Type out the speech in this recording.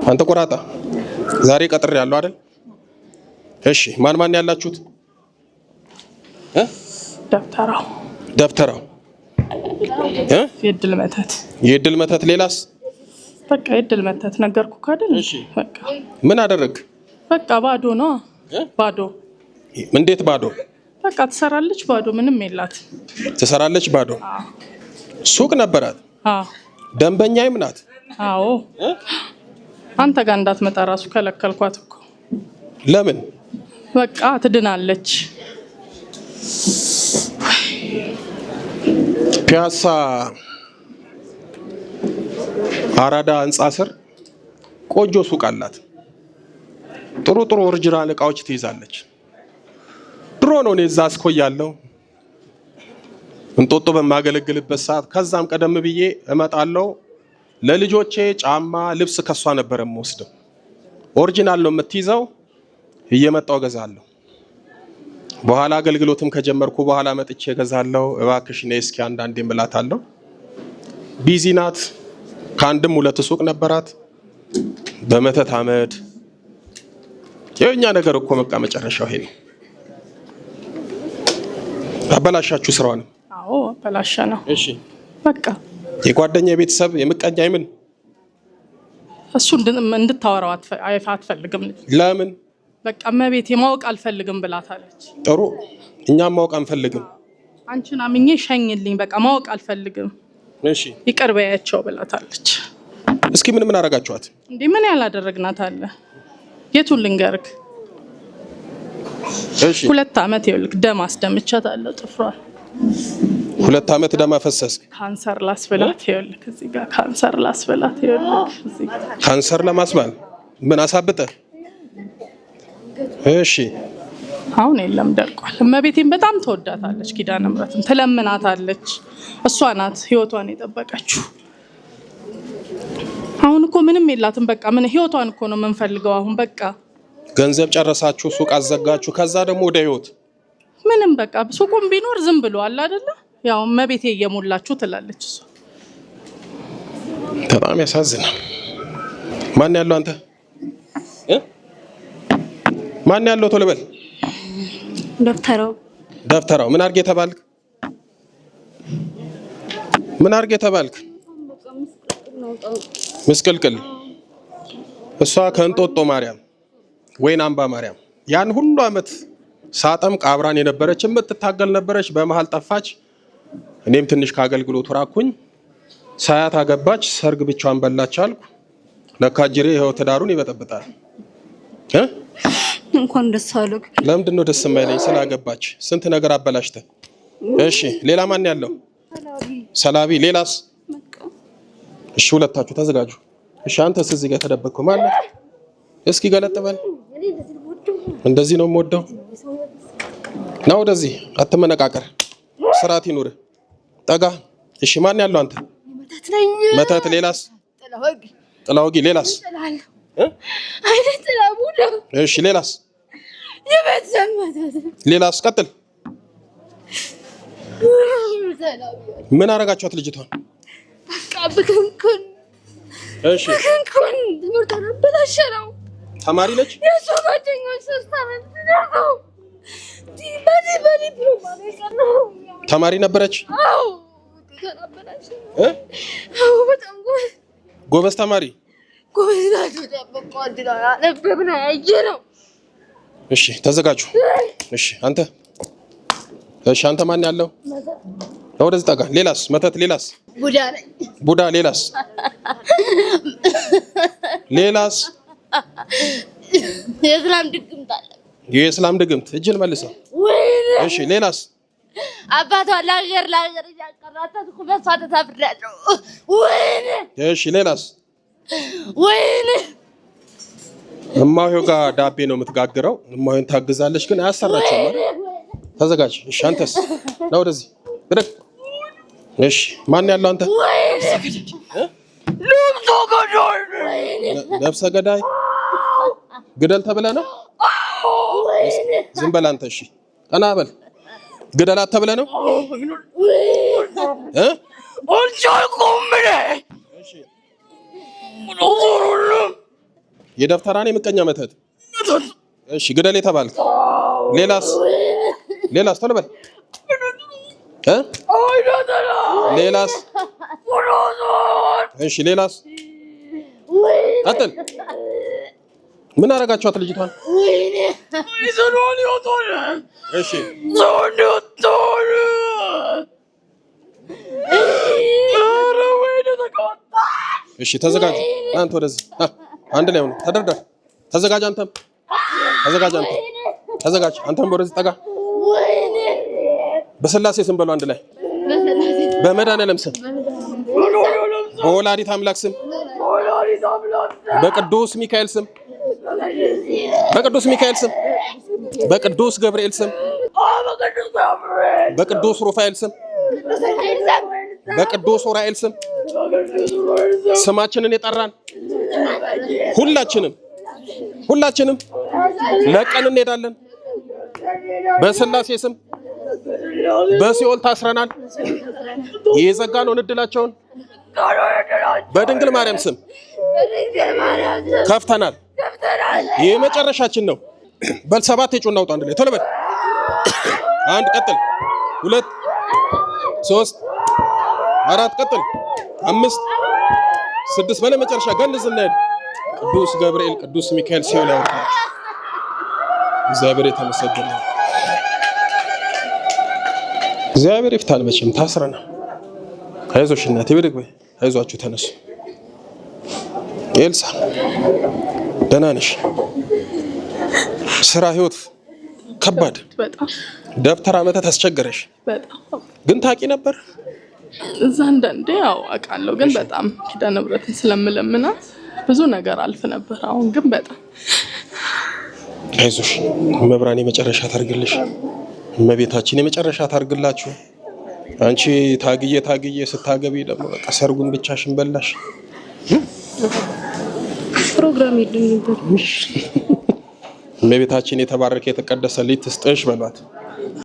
አንተ ቆራጣ ዛሬ ቀጥር ያለው አይደል? እሺ ማን ያላችሁት? ደብተራው የድል መተት ሌላስ? በቃ የድል መተት ነገርኩህ አይደል? እሺ በቃ ምን አደረግ? በቃ ባዶ ነው። ባዶ እንዴት ባዶ? በቃ ትሰራለች ባዶ ምንም የላት። ትሰራለች ባዶ? ሱቅ ነበራት? ደንበኛዬም ናት? አዎ። አንተ ጋር እንዳትመጣ ራሱ ከለከልኳት እኮ። ለምን? በቃ ትድናለች። ፒያሳ አራዳ ህንጻ ስር ቆጆ ሱቅ አላት። ጥሩ ኦሪጂናል እቃዎች ትይዛለች። ድሮ ነው እኔ እዛ አስኮያለሁ እንጦጦ በማገለግልበት ሰዓት። ከዛም ቀደም ብዬ እመጣለሁ። ለልጆቼ ጫማ ልብስ ከሷ ነበር የምወስደው። ኦሪጂናል ነው የምትይዘው። እየመጣው ገዛለሁ። በኋላ አገልግሎትም ከጀመርኩ በኋላ መጥቼ ገዛለሁ። እባክሽ ነይ እስኪ አንዳንዴ እምላታለሁ። ቢዚ ናት። ከአንድም ሁለት ሱቅ ነበራት። በመተት አመድ የኛ ነገር እኮ በቃ መጨረሻው ይሄ ነው። አበላሻችሁ ስራውን። አዎ አበላሻ ነው። እሺ በቃ የጓደኛ የቤተሰብ የምቀኛ አይምን እሱ እንድታወራው አትፈልግም። ለምን? በቃ መቤት ማወቅ አልፈልግም ብላታለች። ጥሩ እኛም ማወቅ አንፈልግም። አንቺን አምኜ ሸኝልኝ በቃ ማወቅ አልፈልግም። እሺ ይቅር በያቸው ብላታለች። እስኪ ምን አረጋችኋት? እንዴ ምን ያላደረግናት አለ? የቱን ልንገርክ? እሺ 2 አመት ይልክ ደም አስደምቻታለሁ ጥፍሯል። 2 አመት ደም አፈሰስክ? ካንሰር ላስበላት ይልክ እዚህ ጋር ካንሰር ላስበላት ይልክ እዚህ ጋር ካንሰር ለማስባል ምን አሳብጠ? እሺ አሁን የለም ደርቋል። እመቤቴን በጣም ተወዳታለች። ኪዳነ ምሕረትን ትለምናታለች። እሷ ናት ህይወቷን የጠበቀችው። አሁን እኮ ምንም የላትም። በቃ ምን ህይወቷን እኮ ነው የምንፈልገው አሁን። በቃ ገንዘብ ጨረሳችሁ፣ ሱቅ አዘጋችሁ፣ ከዛ ደግሞ ወደ ህይወት ምንም በቃ ሱቁም ቢኖር ዝም ብሎ አለ አይደለ? ያው እመቤቴ እየሞላችሁ ትላለች እሷ። በጣም ያሳዝናል። ማን ያለው አንተ? ማን ያለው? ቶሎ በል። ደብተራው ምን አርጌ ተባልክ? ምን አርጌ ተባልክ? ምስቅልቅል። እሷ ከእንጦጦ ማርያም ወይን አምባ ማርያም ያን ሁሉ አመት ሳጠምቅ አብራን የነበረች የምትታገል ነበረች። በመሃል ጠፋች። እኔም ትንሽ ከአገልግሎቱ ራኩኝ። ሳያት አገባች። ሰርግ ብቻዋን በላች አልኩ። ለካጅሬ ይኸው ትዳሩን ይበጠብጣል። እንኳን ደስ አለህ። ለምንድን ነው ደስ የማይለኝ? ስላገባች ስንት ነገር አበላሽተ። እሺ ሌላ ማን ያለው? ሰላቢ። ሌላስ? እሺ ሁለታችሁ ተዘጋጁ። እሺ አንተስ እዚህ ጋር ተደበቅኩ ማለት እስኪ ገለጥ በል። እንደዚህ ነው የምወደው። ና ወደዚህ አትመነቃቀር። ስርዓት ይኑር። ጠጋ። እሺ ማን ያለው አንተ? መተት። ሌላስ? ጥላወጊ። ሌላስ? እሺ ሌላስ? ሌላስ? ቀጥል። ምን አረጋችኋት ልጅቷን? በቃ ብክንኩን። እሺ ብክንኩን ትምህርት አበላሸነው። ተማሪ ነች? የሷ ጓደኞች 3 አመት ነው። በዲ ብሎ ማለት ነው። ተማሪ ነበረች? አዎ ተናበላሽ። አዎ በጣም ጎበዝ ተማሪ። ጎበዝ ናት። በቃ አድላ ለበብና ያየነው። እሺ ተዘጋጁ። እሺ አንተ ማን ያለው? ወደዚህ ጠጋ። ሌላስ? መተት። ሌላስ? ቡዳ ነኝ። ቡዳ። ሌላስ? ሌላስ? የእስላም ድግምት አለ። የእስላም ድግምት። እጅን መልሰው። እሺ ሌላስ? አባቷ ለሀገር እያቀራታት ኩበሷ ተሳፍራለሁ። ወይኔ። እሺ ሌላስ? ወይኔ። እማሆ ጋር ዳቤ ነው የምትጋግረው። እማሆን ታግዛለች ግን አያሰራችም ማለት። ተዘጋጅ። እሺ አንተስ? ና ወደዚህ ብድግ። እሺ ማን ያለው አንተ? ነፍሰ ገዳይ። ግደል ተብለህ ነው? ዝም በል አንተ። እሺ ቀና በል። ግደላት ተብለህ ነው? አልቻልኩም። እሺ የደብተራን የምቀኛ መተት። እሺ ግደል የተባልክ ሌላስ ቶሎ በል ሌላስ? እሺ ሌላስ? ቀጥል። ምን አረጋችኋት ልጅቷን? እሺ እሺ ተዘጋጅ። አንተ ወደዚህ አንድ ላይ ሆነ ተደርደር። ተዘጋጅ። አንተም ተዘጋጅ። አንተም ወደዚህ ጠጋ። በስላሴ ስም በሉ አንድ ላይ። በመድኃኒዓለም ስም፣ በወላዲተ አምላክ ስም፣ በቅዱስ ሚካኤል ስም፣ በቅዱስ ገብርኤል ስም፣ በቅዱስ ሩፋኤል ስም፣ በቅዱስ ኡራኤል ስም ስማችንን የጠራን ሁላችንም ለቀን እንሄዳለን። በስላሴ ስም በሲኦል ታስረናል። የዘጋነውን እድላቸውን በድንግል ማርያም ስም ከፍተናል። የመጨረሻችን ነው። በል 7 የጮና አውጣ አንድ ላይ ቶሎ በል። 1 ቀጥል፣ 2 3 4 ቀጥል፣ 5 6 በለ መጨረሻ ገንዝ እንሄድ። ቅዱስ ገብርኤል ቅዱስ ሚካኤል ሲኦል ያወጣችሁ። እግዚአብሔር የተመሰገነ። እግዚአብሔር ይፍታል። መቼም ታስረናል። አይዞሽ እናቴ ብድግ በይ። አይዟችሁ ተነሱ። ኤልሳ ደህና ነሽ? ስራ ህይወት ከባድ በጣም ደብተራ መተት አስቸገረሽ? በጣም ግን ታውቂ ነበር? እዛ አንዳንዴ ያው አውቃለሁ፣ ግን በጣም ኪዳነ ምሕረትን ስለምለምናት ብዙ ነገር አልፍ ነበር። አሁን ግን በጣም አይዞሽ፣ መብራን የመጨረሻ ታርግልሽ። እመቤታችን የመጨረሻ ታርግላችሁ። አንቺ ታግዬ ስታገቢ ደግሞ በቃ ሰርጉን ብቻሽን በላሽ። ፕሮግራም የለም ነበር። እመቤታችን የተባረከ የተቀደሰ ልጅ ትስጥሽ በሏት።